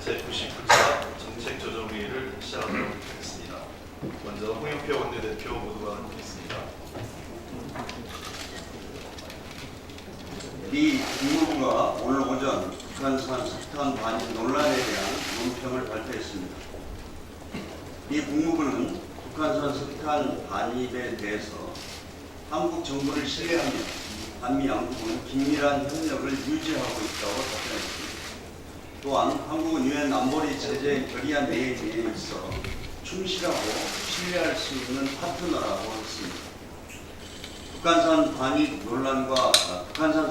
제99차 정책조정회의를 시작하도록 하겠습니다. 먼저 홍영표 원내대표 모두가 함께했습니다. 미 국무부가 오늘 오전 북한산 석탄 반입 논란에 대한 논평을 발표했습니다. 미 국무부는 북한산 석탄 반입에 대해서 한국 정부를 신뢰하며 한미 양국은 긴밀한 협력을 유지하고 있다고 답변했습니다. 또한 한국은 유엔 안보리 제재 결의안 내용에 있어 충실하고 신뢰할 수 있는 파트너라고 했습니다. 북한산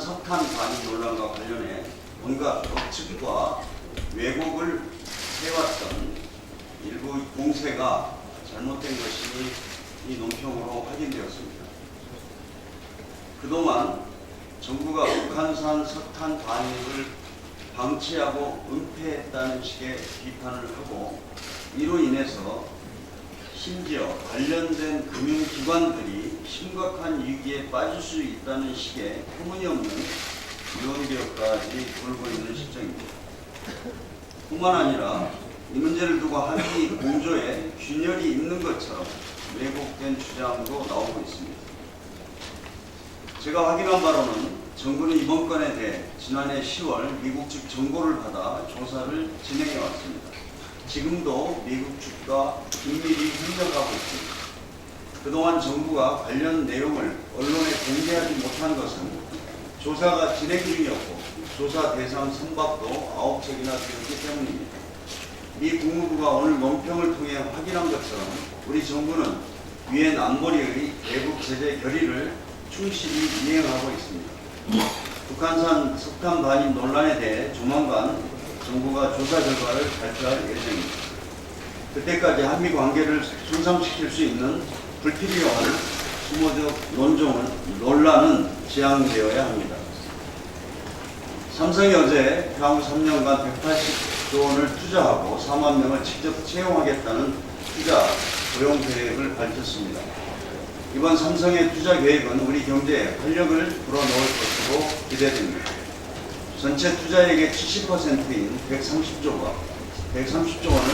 석탄 반입 논란과 관련해 온갖 억측과 왜곡을 해왔던 일부 공세가 잘못된 것이 이 논평으로 확인되었습니다. 그동안 정부가 북한산 석탄 반입을 방치하고 은폐했다는 식의 비판을 하고 이로 인해서 심지어 관련된 금융기관들이 심각한 위기에 빠질 수 있다는 식의 터무니없는 유언비어까지 돌고 있는 실정입니다. 뿐만 아니라 이 문제를 두고 한미 공조에 균열이 있는 것처럼 왜곡된 주장도 나오고 있습니다. 제가 확인한 바로는 정부는 이번 건에 대해 지난해 10월 미국 측 정보를 받아 조사를 진행해 왔습니다. 지금도 미국 측과 긴밀히 협력하고 있습니다. 그동안 정부가 관련 내용을 언론에 공개하지 못한 것은 조사가 진행 중이었고 조사 대상 선박도 9척이나 되었기 때문입니다. 미 국무부가 오늘 논평을 통해 확인한 것처럼 우리 정부는 유엔 안보리의 대북 제재 결의를 충실히 이행하고 있습니다. 북한산 석탄 반입 논란에 대해 조만간 정부가 조사 결과를 발표할 예정입니다. 그때까지 한미 관계를 손상시킬 수 있는 불필요한 수모적 논란은 지양되어야 합니다. 삼성이 어제 향후 3년간 180조 원을 투자하고 4만 명을 직접 채용하겠다는 투자 고용 계획을 밝혔습니다. 이번 삼성의 투자 계획은 우리 경제에 활력을 불어넣을 것으로 기대됩니다. 전체 투자액의 70%인 130조 원을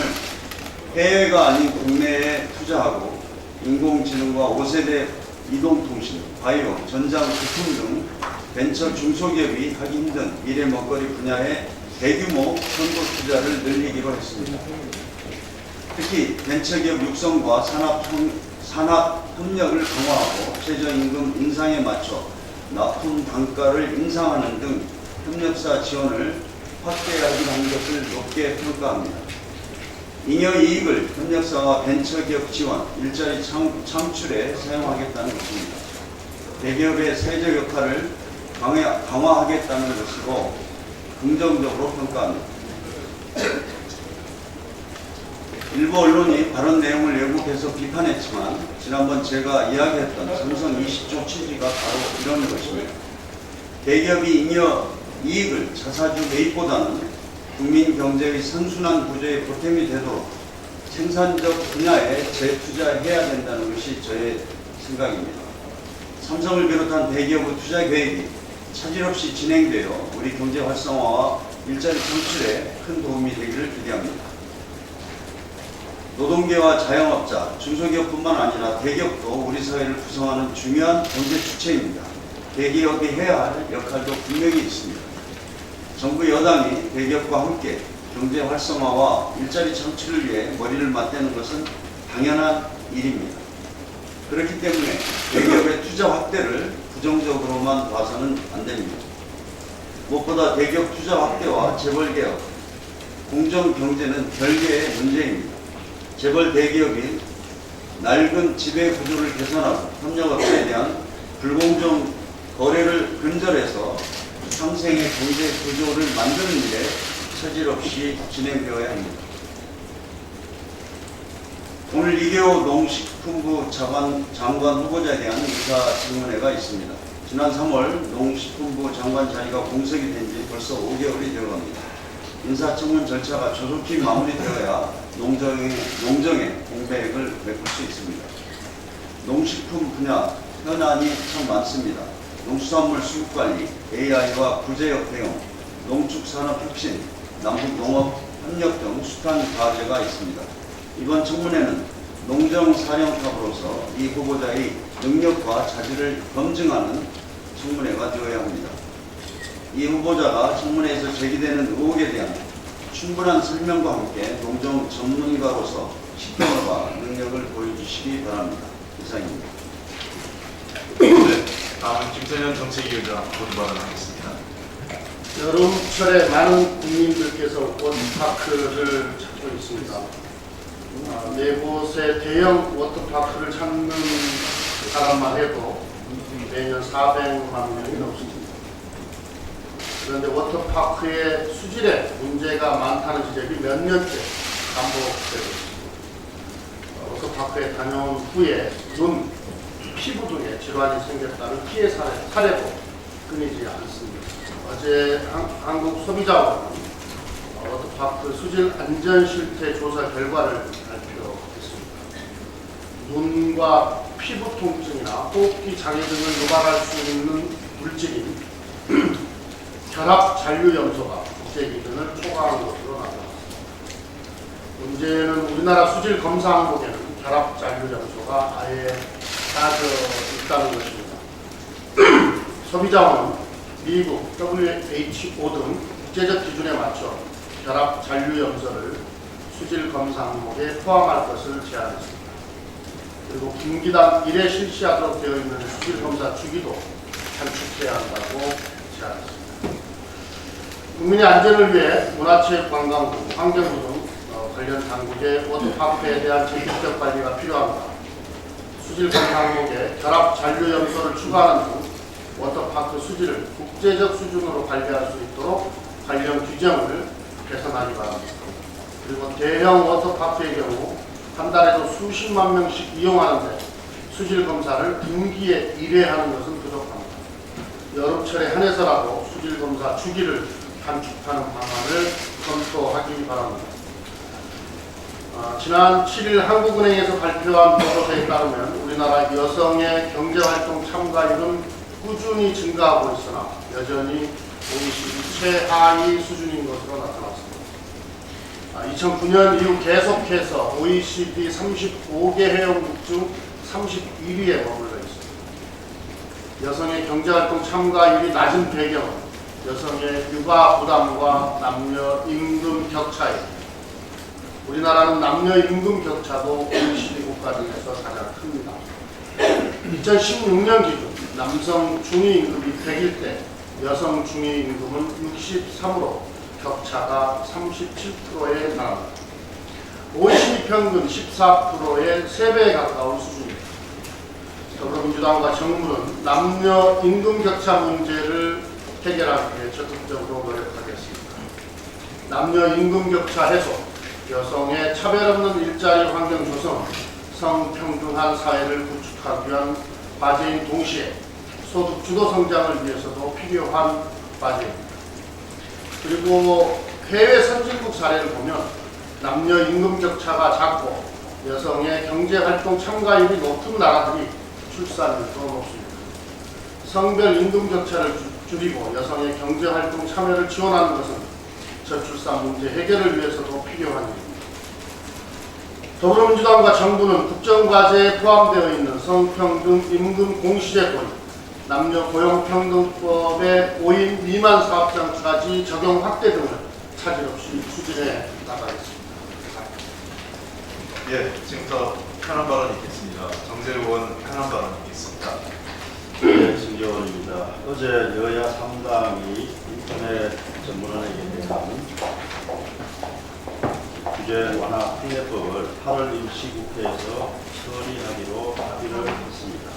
해외가 아닌 국내에 투자하고 인공지능과 5세대 이동통신, 바이오, 전장, 부품 등 벤처 중소기업이 하기 힘든 미래 먹거리 분야에 대규모 선도 투자를 늘리기로 했습니다. 특히 벤처기업 육성과 산업 협력을 강화하고 최저임금 인상에 맞춰 납품 단가를 인상하는 등 협력사 지원을 확대하기로 한 것을 높게 평가합니다. 잉여 이익을 협력사와 벤처기업 지원, 일자리 창출에 사용하겠다는 것입니다. 대기업의 사회적 역할을 강화하겠다는 것이고 긍정적으로 평가합니다. 일부 언론이 발언 내용을 왜곡해서 비판했지만 지난번 제가 이야기했던 삼성 20조 취지가 바로 이런 것입니다. 대기업이 잉여 이익을 자사주 매입보다는 국민 경제의 선순환 구조에 보탬이 되도록 생산적 분야에 재투자해야 된다는 것이 저의 생각입니다. 삼성을 비롯한 대기업의 투자 계획이 차질 없이 진행되어 우리 경제 활성화와 일자리 창출에 큰 도움이 되기를 기대합니다. 노동계와 자영업자, 중소기업뿐만 아니라 대기업도 우리 사회를 구성하는 중요한 경제 주체입니다. 대기업이 해야 할 역할도 분명히 있습니다. 정부 여당이 대기업과 함께 경제 활성화와 일자리 창출을 위해 머리를 맞대는 것은 당연한 일입니다. 그렇기 때문에 대기업의 투자 확대를 부정적으로만 봐서는 안 됩니다. 무엇보다 대기업 투자 확대와 재벌개혁, 공정경제는 별개의 문제입니다. 재벌 대기업이 낡은 지배 구조를 개선하고 협력업체에 대한 불공정 거래를 근절해서 상생의 경제 구조를 만드는 일에 차질 없이 진행되어야 합니다. 오늘 이계호 농식품부 장관 후보자에 대한 인사청문회가 있습니다. 지난 3월 농식품부 장관 자리가 공석이 된 지 벌써 5개월이 되어갑니다. 인사청문 절차가 조속히 마무리되어야 농정의 공백을 메꿀 수 있습니다. 농식품 분야 현안이 참 많습니다. 농수산물 수급관리, AI와 구제역 대응, 농축산업 혁신, 남북 농업 협력 등 숱한 과제가 있습니다. 이번 청문회는 농정사령탑으로서 이 후보자의 능력과 자질을 검증하는 청문회가 되어야 합니다. 이 후보자가 청문회에서 제기되는 의혹에 대한 충분한 설명과 함께 농정 전문가로서 식견과 능력을 보여주시기 바랍니다. 이상입니다. 네, 다음은 김선현 정책위의장 모두 발언하겠습니다. 여름철에 많은 국민들께서 워터파크를 찾고 있습니다. 네 곳의 대형 워터파크를 찾는 사람만 해도 매년 400만 명이 넘습니다. 그런데 워터파크의 수질에 문제가 많다는 지적이 몇 년째 반복되고 있습니다. 워터파크에 다녀온 후에 눈, 피부 등의 질환이 생겼다는 피해 사례도 끊이지 않습니다. 어제 한국소비자원은 워터파크 수질 안전 실태 조사 결과를 발표했습니다. 눈과 피부 통증이나 호흡기 장애 등을 유발할 수 있는 물질인 결합 잔류 염소가 국제 기준을 초과한 것으로 나타났습니다. 문제는 우리나라 수질 검사 항목에는 결합 잔류 염소가 아예 빠져 있다는 것입니다. 소비자원은 미국, WHO 등 국제적 기준에 맞춰 결합 잔류 염소를 수질 검사 항목에 포함할 것을 제안했습니다. 그리고 분기당 1회 실시하도록 되어 있는 수질 검사 주기도 단축해야 한다고 제안했습니다. 국민의 안전을 위해 문화체육관광부, 환경부 등 관련 당국의 워터파크에 대한 적극적 관리가 필요합니다. 수질 검사 항목에 결합 잔류 염소를 추가하는 등 워터파크 수질을 국제적 수준으로 관리할 수 있도록 관련 규정을 개선하기 바랍니다. 그리고 대형 워터파크의 경우 한 달에도 수십만 명씩 이용하는데 수질 검사를 분기에 1회 하는 것은 부족합니다. 여름철에 한해서라도 수질 검사 주기를 단축하는 방안을 검토하기 바랍니다. 지난 7일 한국은행에서 발표한 보고서에 따르면 우리나라 여성의 경제활동 참가율은 꾸준히 증가하고 있으나 여전히 OECD 최하위 수준인 것으로 나타났습니다. 2009년 이후 계속해서 OECD 35개 회원국 중 31위에 머물러 있습니다. 여성의 경제활동 참가율이 낮은 배경은 여성의 육아 부담과 남녀 임금 격차입니다. 우리나라는 남녀 임금 격차도 OECD 국가 중에서 가장 큽니다. 2016년 기준 남성 중위임금이 100일 때 여성 중위임금은 63으로 격차가 37%에 달합니다. OECD 평균 14%의 3배에 가까운 수준입니다. 더불어민주당과 정부는 남녀 임금 격차 문제를 해결하기 위해 적극적으로 노력하겠습니다. 남녀 임금 격차 해소, 여성의 차별 없는 일자리 환경 조성, 성평등한 사회를 구축하기 위한 과제인 동시에 소득 주도 성장을 위해서도 필요한 과제입니다. 그리고 해외 선진국 사례를 보면 남녀 임금 격차가 작고 여성의 경제활동 참가율이 높은 나라들이 출산율도 높습니다. 성별 임금 격차를 줄이고 여성의 경제활동 참여를 지원하는 것은 저출산 문제 해결을 위해서도 필요한 일입니다. 더불어민주당과 정부는 국정과제에 포함되어 있는 성평등 임금 공시제 도입, 남녀 고용평등법의 5인 미만 사업장까지 적용 확대 등을 차질 없이 추진해 나가겠습니다. 예, 지금부터 현안 발언 있겠습니다. 정재료 의원 현안 발언 있겠습니다. 네, 신재원입니다. 어제 여야 3당이 인터넷 전문원에게 대한 규제 완화 특례법을 8월 임시국회에서 처리하기로 합의를 했습니다.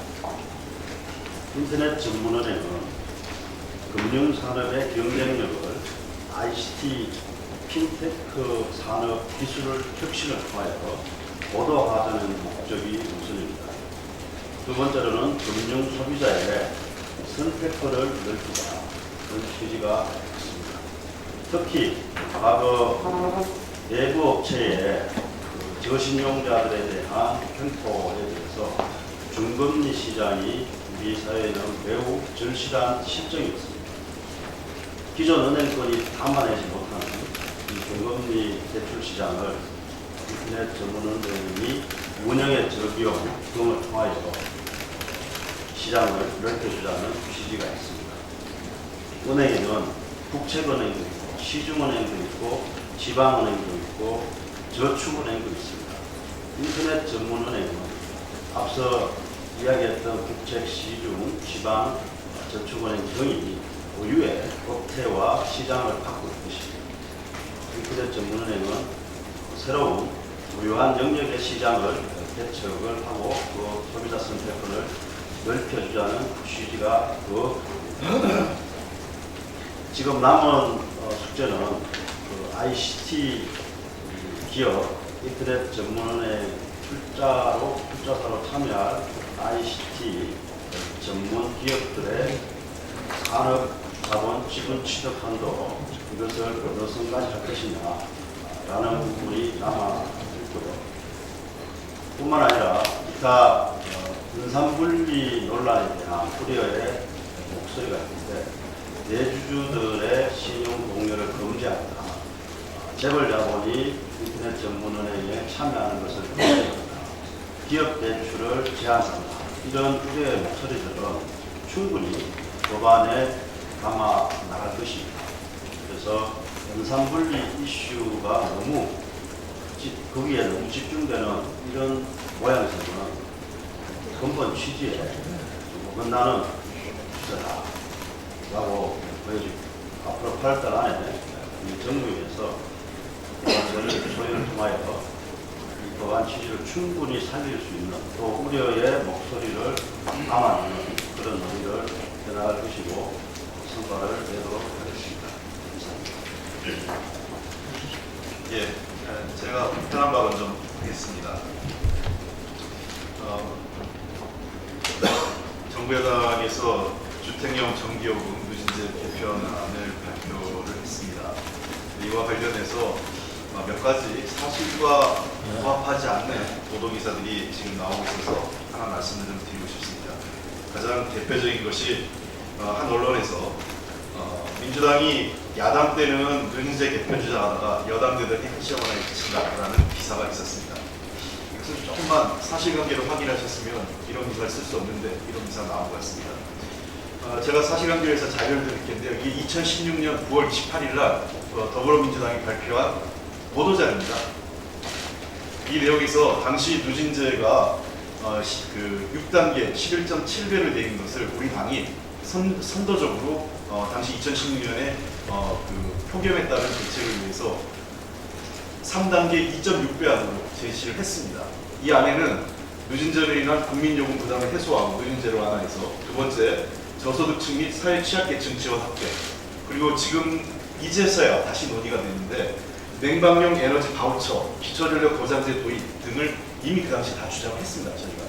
인터넷 전문원에는 금융산업의 경쟁력을 ICT, 핀테크 산업 기술 혁신을 통하여 고도화하자는 목적이 우선입니다. 두 번째로는 금융 소비자의 선택권을 넓히자 그런 취지가 있습니다. 특히 과거 내부 업체의 저신용자들에 대한 횡포에 대해서 중금리 시장이 우리 사회에는 매우 절실한 실정이었습니다. 기존 은행권이 담아내지 못하는 이 금리 대출 시장을 인터넷 전문은행이 운영의 적용 등을 통하여 시장을 넓혀주자는 취지가 있습니다. 은행에는 국책은행도 있고 시중은행도 있고 지방은행도 있고 저축은행도 있습니다. 인터넷 전문은행은 앞서 이야기했던 국책, 시중, 지방, 저축은행 등이 고유의 업태와 시장을 바꿀 것입니다. 인터넷 전문은행은 새로운 부유한 영역의 시장을 개척을 하고 그 소비자 선택권을 넓혀주자는 취지가 더 지금 남은 숙제는 그 ICT 기업 인터넷 전문은행 투자사로 참여할 ICT 전문 기업들의 산업 자본 지분 취득 한도 이것을 어느 선까지 할 것이냐라는 부분이 남아 있고요. 뿐만 아니라 기타 분산분리 논란에 대한 우려의 목소리가 있는데 대주주들의 신용 동료를 금지한다. 재벌 자본이 인터넷 전문은행에 참여하는 것을 금지한다. 기업 대출을 제한한다. 이런 우려의 목소리들은 충분히 법안에 담아 나갈 것입니다. 그래서 분산분리 이슈가 거기에 너무 집중되는 이런 모양새는 근본 취지에 좀 어긋나는 주제다라고 보여집니다. 앞으로 8달 안에 이 정부에서 소위를 통하여 이 법안 취지를 충분히 살릴 수 있는 또 우려의 목소리를 담아내는 그런 논의를 해나갈 것이고 성과를 내도록 하겠습니다. 감사합니다. 예, 제가 편한 발언 좀 하겠습니다. 정부 여당에서 주택용 정기요금 누진제 개편안을 발표를 했습니다. 이와 관련해서 몇 가지 사실과 부합하지 않는 보도기사들이 지금 나오고 있어서 하나 말씀을 좀 드리고 싶습니다. 가장 대표적인 것이 한 언론에서 민주당이 야당 때는 누진제 개편 주장하다가 여당 되더니 핵시험하나 그친다라는 기사가 있었습니다. 이것은 조금만 사실관계를 확인하셨으면 이런 기사를 쓸 수 없는데 이런 기사가 나온 것 같습니다. 제가 사실관계에서 자료를 드릴텐데요. 이게 2016년 9월 28일 날 더불어민주당이 발표한 보도자료입니다. 이 내용에서 당시 누진제가 그 6단계 11.7배를 내린 것을 우리 당이 선도적으로 당시 2016년에 그 폭염에 따른 대책을 위해서 3단계 2.6배 안으로 제시를 했습니다. 이 안에는 누진제로 인한 국민요금 부담을 해소하고 누진제로 완화해서 두 번째 저소득층 및 사회 취약계층 지원 확대 그리고 지금 이제서야 다시 논의가 됐는데 냉방용 에너지 바우처, 기초전력 보장제 도입 등을 이미 그 당시 다 주장했습니다. 저희가.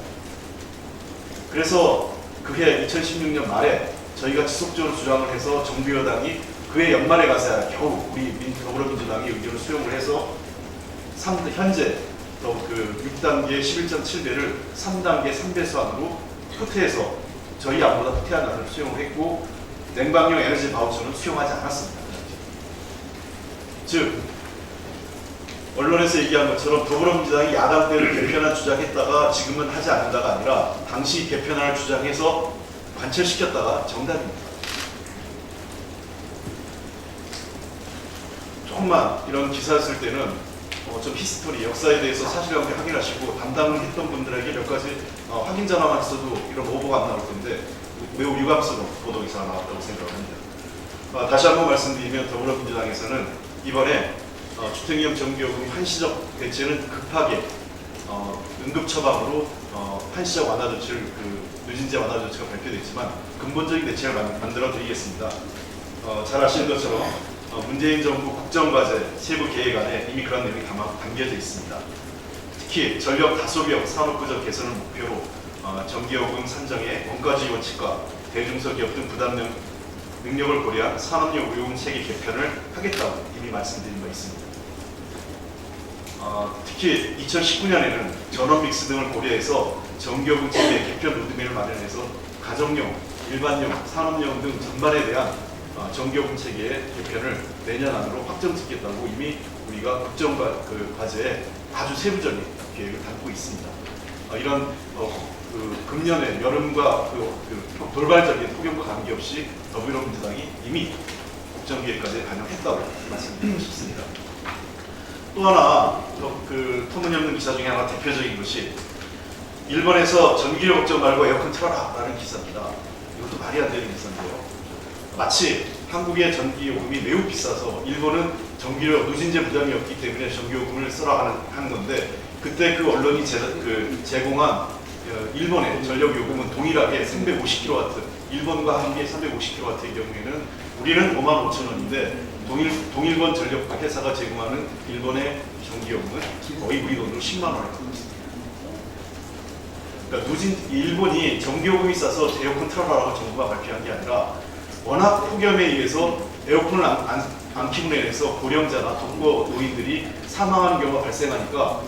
그래서 그해 2016년 말에 저희가 지속적으로 주장을 해서 정부 여당이 그해 연말에 가서야 겨우 우리 더불어민주당이 의견을 수용을 해서 현재 그 6단계 11.7배를 3단계 3배수 안으로 후퇴해서 저희 안보다 후퇴한 안을 수용을 했고 냉방용 에너지 바우처는 수용하지 않았습니다. 즉 언론에서 얘기한 것처럼 더불어민주당이 야당 때를 개편안 주장했다가 지금은 하지 않는다가 아니라 당시 개편안을 주장해서 관철시켰다가 정답입니다. 조금만 이런 기사를 쓸 때는 좀 히스토리, 역사에 대해서 사실관계 확인하시고 담당을 했던 분들에게 몇 가지 확인 전화만 있어도 이런 오보가 안 나올 텐데 매우 유감스러운 보도기사가 나왔다고 생각을 합니다. 다시 한번 말씀드리면 더불어민주당에서는 이번에 주택용 정기요금 한시적 대체는 급하게 응급 처방으로 한시적 완화 조치를 누진제 완화 조치가 발표됐지만 근본적인 대책을 만들어 드리겠습니다. 잘 아시는 것처럼 문재인 정부 국정과제 세부 계획안에 이미 그런 내용이 담겨져 있습니다. 특히 전력 다소비형 산업구조 개선을 목표로 전기요금 산정의 원가주의 원칙과 대중소기업 등 부담 능력을 고려한 산업용 요금 체계 개편을 하겠다고 이미 말씀드린 바 있습니다. 특히 2019년에는 전원 믹스 등을 고려해서 전기요금 체계 개편 로드맵을 마련해서 가정용, 일반용, 산업용 등 전반에 대한 정기요금 체계의 개편을 내년 안으로 확정 짓겠다고 이미 우리가 국정 과제에 아주 세부적인 계획을 담고 있습니다. 이런 금년에 여름과 돌발적인 폭염과 관계없이 더불어민주당이 이미 국정기획까지 반영했다고 말씀드리고 싶습니다. 또 하나 터무니없는 기사 중에 하나 대표적인 것이 일본에서 전기료 걱정 말고 에어컨 틀어라 라는 기사입니다. 이것도 말이 안 되는 기사인데요. 마치 한국의 전기요금이 매우 비싸서 일본은 전기료 누진제 부담이 없기 때문에 전기요금을 쓰라 하는 건데, 그때 그 언론이 제공한 일본의 전력요금은 동일하게 350kW, 일본과 한국의 350kW의 경우에는 우리는 55,000원인데 동일본 전력 회사가 제공하는 일본의 전기요금은 거의 우리 돈으로 10만 원을 갖고 있습니다. 그러니까 일본이 전기요금이 싸서 에어컨 틀어라라고 정부가 발표한 게 아니라 워낙 폭염에 의해서 에어컨을 안 켜고 인해서 고령자나 독거 노인들이 사망하는 경우가 발생하니까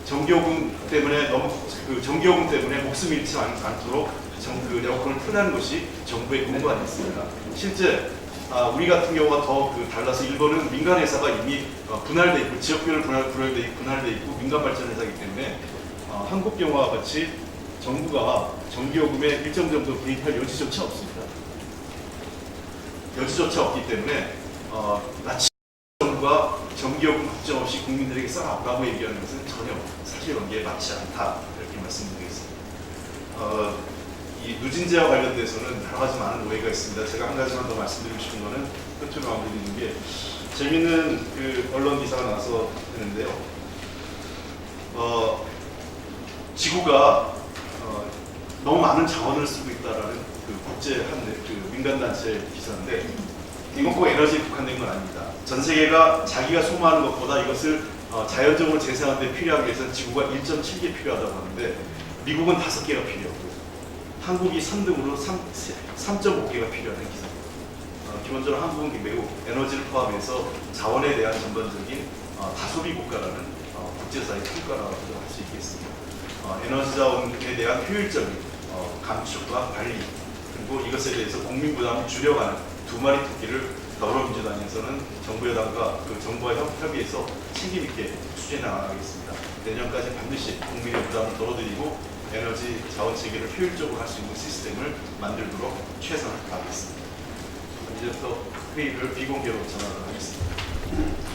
전기요금 때문에 목숨 잃지 않도록 에어컨을 틀라는 것이 정부의 공부 아니었습니까? 실제 우리 같은 경우가 더 달라서 일본은 민간 회사가 이미 분할돼 있고 지역별로 분할돼 있고 민간 발전 회사이기 때문에 한국 경우와 같이 정부가 전기요금에 일정 정도 개입할 여지조차 없습니다. 여지조차 없기 때문에 마치 정부가 전기요금 걱정 없이 국민들에게 써라라고 얘기하는 것은 전혀 사실관계에 맞지 않다, 이렇게 말씀드리겠습니다. 이 누진제와 관련돼서는 여러 가지 많은 오해가 있습니다. 제가 한 가지만 더 말씀드리고 싶은 거는 끝으로 마무리드리는 게, 재미있는 언론 기사가 나와서 되는데요. 지구가 너무 많은 자원을 쓰고 있다라는 국제 민간단체 기사인데, 이건 꼭 에너지에 국한된 건 아닙니다. 전 세계가 자기가 소모하는 것보다 이것을 자연적으로 재생하는 데 필요하기 위해서는 지구가 1.7개 필요하다고 하는데, 미국은 5개가 필요하고 한국이 3등으로 3.5개가 필요하는 기사입니다. 기본적으로 한국은 매우 에너지를 포함해서 자원에 대한 전반적인 다소비 국가라는 국제사회 평가라고 할 수 있겠습니다. 에너지 자원에 대한 효율적인 감축과 관리, 그리고 이것에 대해서 국민 부담을 줄여가는 두 마리 토끼를 더불어민주당에서는 정부 여당과 정부와 협의해서 책임있게 추진해 나가겠습니다. 내년까지 반드시 국민의 부담을 덜어드리고 에너지 자원 체계를 효율적으로 할 수 있는 시스템을 만들도록 최선을 다하겠습니다. 이제부터 회의를 비공개로 전환하겠습니다.